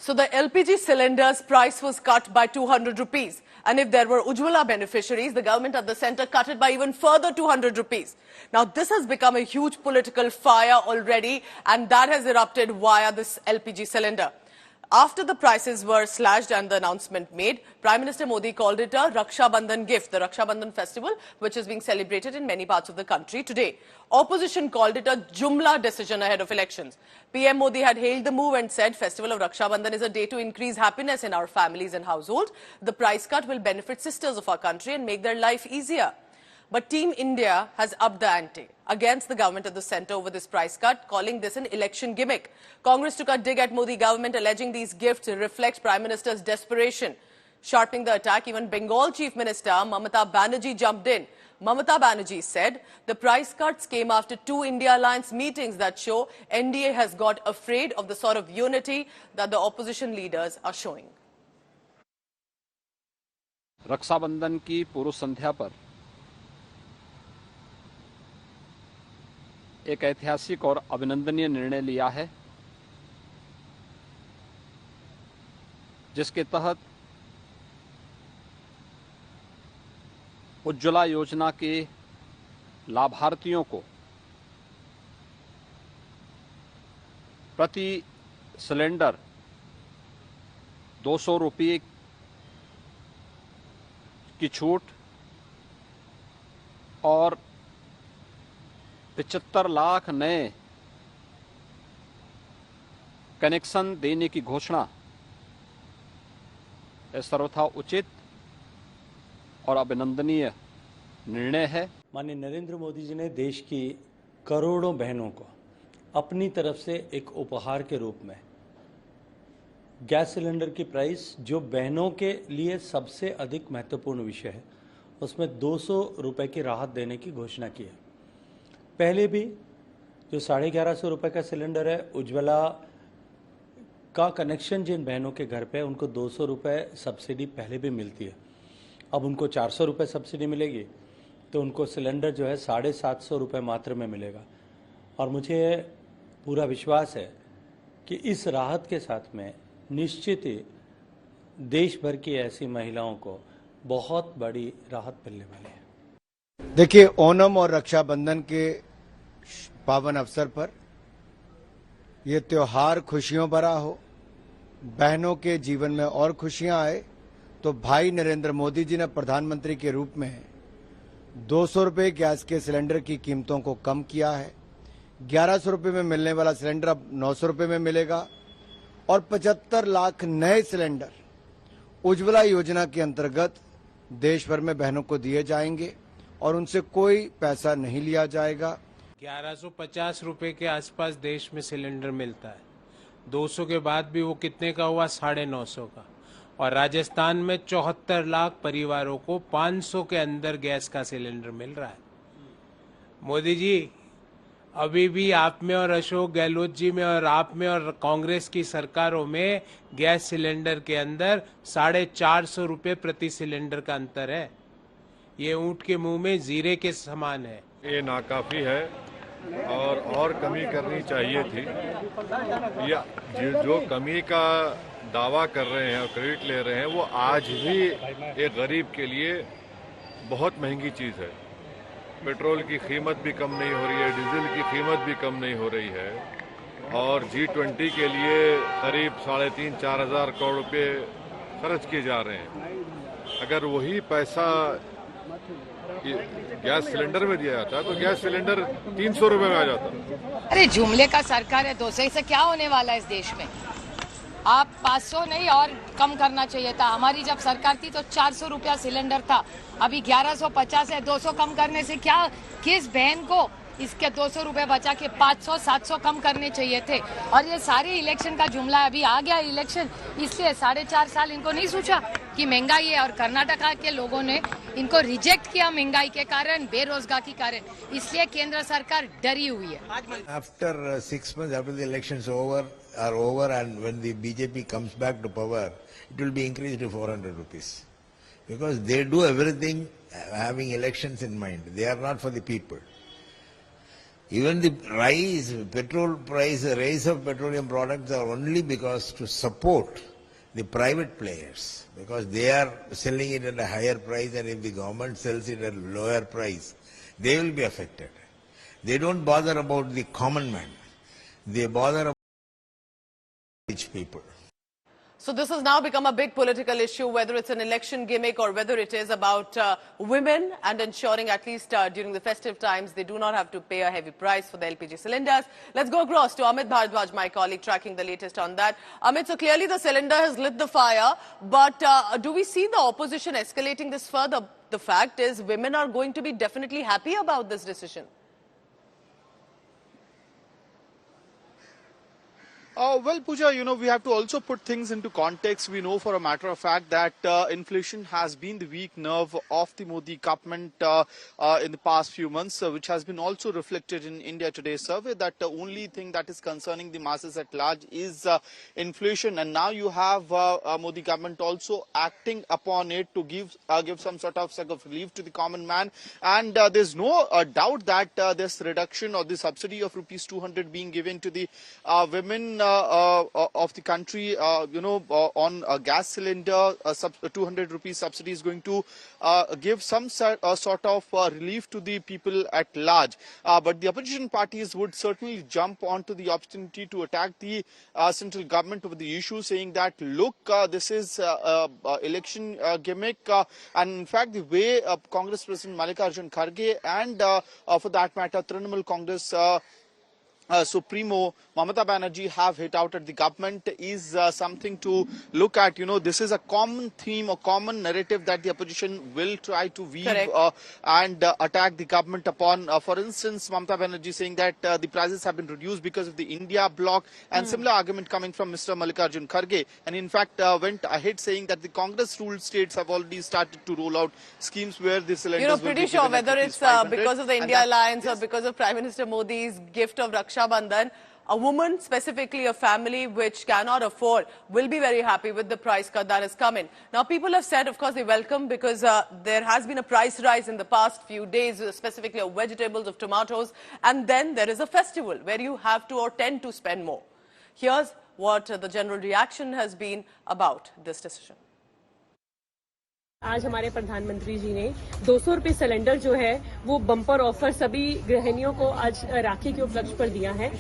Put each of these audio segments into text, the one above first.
So the LPG cylinder's price was cut by 200 rupees. And if there were Ujjwala beneficiaries, the government at the centre cut it by even further 200 rupees. Now this has become a huge political fire already, and that has erupted via this LPG cylinder. After the prices were slashed and the announcement made, Prime Minister Modi called it a Raksha Bandhan gift, the Raksha Bandhan festival, which is being celebrated in many parts of the country today. Opposition called it a Jumla decision ahead of elections. PM Modi had hailed the move and said Festival of Raksha Bandhan is a day to increase happiness in our families and households. The price cut will benefit sisters of our country and make their life easier. But Team India has upped the ante against the government at the centre over this price cut, calling this an election gimmick. Congress took a dig at Modi government, alleging these gifts reflect Prime Minister's desperation. Sharpening the attack, even Bengal Chief Minister Mamata Banerjee jumped in. Mamata Banerjee said the price cuts came after two India Alliance meetings that show NDA has got afraid of the sort of unity that the opposition leaders are showing. Rakshabandhan की पूर्व संध्या पर एक ऐतिहासिक और अभिनंदनीय निर्णय लिया है, जिसके तहत उज्ज्वला योजना के लाभार्थियों को प्रति सिलेंडर 200 रुपये की छूट और 75 लाख नए कनेक्शन देने की घोषणा सर्वथा उचित और अभिनंदनीय निर्णय है। माननीय नरेंद्र मोदी जी ने देश की करोड़ों बहनों को अपनी तरफ से एक उपहार के रूप में गैस सिलेंडर की प्राइस, जो बहनों के लिए सबसे अधिक महत्वपूर्ण विषय है, उसमें 200 रुपए की राहत देने की घोषणा की है। पहले भी जो 1150 रुपए का सिलेंडर है, उज्ज्वला का कनेक्शन जिन बहनों के घर पे, उनको 200 रुपए सब्सिडी पहले भी मिलती है। अब उनको 400 रुपए सब्सिडी मिलेगी, तो उनको सिलेंडर जो है 750 रुपए मात्र में मिलेगा। और मुझे पूरा विश्वास है कि इस राहत के साथ में निश्चित ही देश भर की ऐसी महिलाओं को बहुत बड़ी राहत मिलने वाली है। देखिए, ओणम और रक्षाबंधन के पावन अवसर पर ये त्योहार खुशियों भरा हो, बहनों के जीवन में और खुशियां आए, तो भाई नरेंद्र मोदी जी ने प्रधानमंत्री के रूप में 200 रुपये गैस के सिलेंडर की कीमतों को कम किया है। 1100 रुपये में मिलने वाला सिलेंडर अब 900 रुपये में मिलेगा और 75 लाख नए सिलेंडर उज्ज्वला योजना के अंतर्गत देश भर में बहनों को दिए जाएंगे और उनसे कोई पैसा नहीं लिया जाएगा। 1150 रुपए के आसपास देश में सिलेंडर मिलता है। 200 के बाद भी वो कितने का हुआ? 950 का। और राजस्थान में 74 लाख परिवारों को 500 के अंदर गैस का सिलेंडर मिल रहा है। मोदी जी, अभी भी आप में और अशोक गहलोत जी में और आप में और कांग्रेस की सरकारों में गैस सिलेंडर के अंदर 450 रुपए प्रति सिलेंडर का अंतर है। ये ऊंट के मुंह में जीरे के समान है। ये नाकाफी है और कमी करनी चाहिए थी। या जो कमी का दावा कर रहे हैं और क्रेडिट ले रहे हैं, वो आज भी एक गरीब के लिए बहुत महंगी चीज है। पेट्रोल की कीमत भी कम नहीं हो रही है, डीजल की कीमत भी कम नहीं हो रही है, और G20 के लिए करीब 3,500-4 हजार करोड़ रुपए खर्च किए जा रहे हैं। अगर वही पैसा गैस सिलेंडर में दिया जाता तो गैस सिलेंडर 300 रुपए में आ जाता। अरे जुमले का सरकार है, 200 से क्या होने वाला है इस देश में? आप 500 नहीं और कम करना चाहिए था। हमारी जब सरकार थी तो 400 रुपया सिलेंडर था, अभी 1150 है। 200 कम करने से क्या, किस बहन को इसके 200 रुपए बचा के 500-700 कम करने चाहिए थे। और ये सारे इलेक्शन का जुमला है। अभी आ गया इलेक्शन, इसलिए 4.5 साल इनको नहीं सोचा कि महंगाई है, और कर्नाटका के लोगों ने इनको रिजेक्ट किया महंगाई के कारण, बेरोजगार के कारण, इसलिए केंद्र सरकार डरी हुई है। After 6 months after the elections are over and when the BJP comes back to power, it will be increased to 400 rupees. Because they do everything having elections in mind. They are not for the people. Even the petrol price, rise of petroleum products are only because to support the private players, because they are selling it at a higher price, and if the government sells it at a lower price, they will be affected. They don't bother about the common man. They bother about rich people. So this has now become a big political issue, whether it's an election gimmick or whether it is about women and ensuring at least during the festive times they do not have to pay a heavy price for the LPG cylinders. Let's go across to Amit Bhardwaj, my colleague, tracking the latest on that. Amit, so clearly the cylinder has lit the fire, but do we see the opposition escalating this further? The fact is women are going to be definitely happy about this decision. Well, Pooja, we have to also put things into context. We know for a matter of fact that inflation has been the weak nerve of the Modi government in the past few months, which has been also reflected in India Today's survey, that the only thing that is concerning the masses at large is inflation. And now you have Modi government also acting upon it to give some sort of relief to the common man. And there's no doubt that this reduction or the subsidy of rupees 200 being given to the women of the country, on a gas cylinder, 200 rupees subsidy is going to give some sort of relief to the people at large. But the opposition parties would certainly jump onto the opportunity to attack the central government over the issue, saying that, look, this is election gimmick. And in fact, the way Congress President Mallikarjun Kharge and for that matter, Trinamool Congress Supremo Mamata Banerjee have hit out at the government is something to look at. This is a common theme, a common narrative that the opposition will try to weave and attack the government upon. For instance, Mamata Banerjee saying that the prices have been reduced because of the India bloc, and similar argument coming from Mr. Mallikarjun Kharge. And in fact, went ahead saying that the Congress-ruled states have already started to roll out schemes where the cylinders will be pretty sure whether it's because of the India Alliance or because of Prime Minister Modi's gift of Raksha Bandhan, a woman, specifically a family which cannot afford, will be very happy with the price cut that has come in. Now, people have said, of course, they welcome because there has been a price rise in the past few days, specifically of vegetables, of tomatoes, and then there is a festival where you have to or tend to spend more. Here's what the general reaction has been about this decision. आज हमारे प्रधानमंत्री जी ने 200 रुपए cylinder जो है वो bumper offer सभी गृहिणियों को आज राखी के उपलक्ष्य पर दिया है।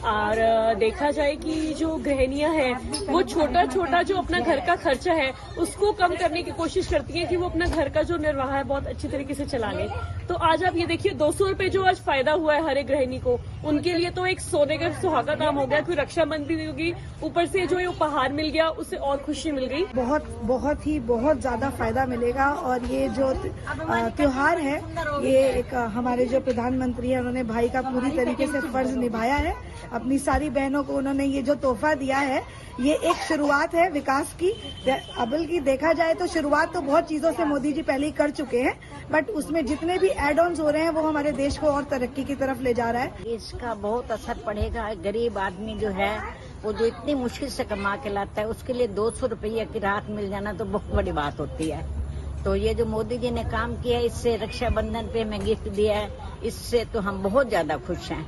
और देखा जाए कि जो गृहिणियां हैं वो छोटा छोटा जो अपना घर का खर्चा है उसको कम करने की कोशिश करती हैं कि वो अपना घर का जो निर्वाह है बहुत अच्छी तरीके से चला लें। तो आज आप ये देखिए 200 रुपए जो आज फायदा हुआ है हर एक गृहिणी को, उनके लिए तो एक सोने का सुहागा काम हो गया, कोई रक्षाबंधन भी होगी, ऊपर से जो ये उपहार मिल गया उससे और खुशी मिल गई। बहुत ज्यादा फायदा मिलेगा। और ये जो त्योहार है ये एक हमारे जो प्रधानमंत्री है उन्होंने भाई का पूरी तरीके से फर्ज निभाया है। अपनी सारी बहनों को उन्होंने ये जो तोहफा दिया है ये एक शुरुआत है विकास की। अबल की देखा जाए तो शुरुआत तो बहुत चीजों से मोदी जी पहले ही कर चुके हैं, बट उसमें जितने भी एड ऑन्स हो रहे हैं वो हमारे देश को और तरक्की की तरफ ले जा रहा है। इसका बहुत असर पड़ेगा। गरीब आदमी जो है वो जो इतनी मुश्किल से कमा के लाता है उसके लिए 200 रुपये की राहत मिल जाना तो बहुत बड़ी बात होती है। तो ये जो मोदी जी ने काम किया, इससे रक्षाबंधन पे हमें गिफ्ट दिया है, इससे तो हम बहुत ज्यादा खुश हैं।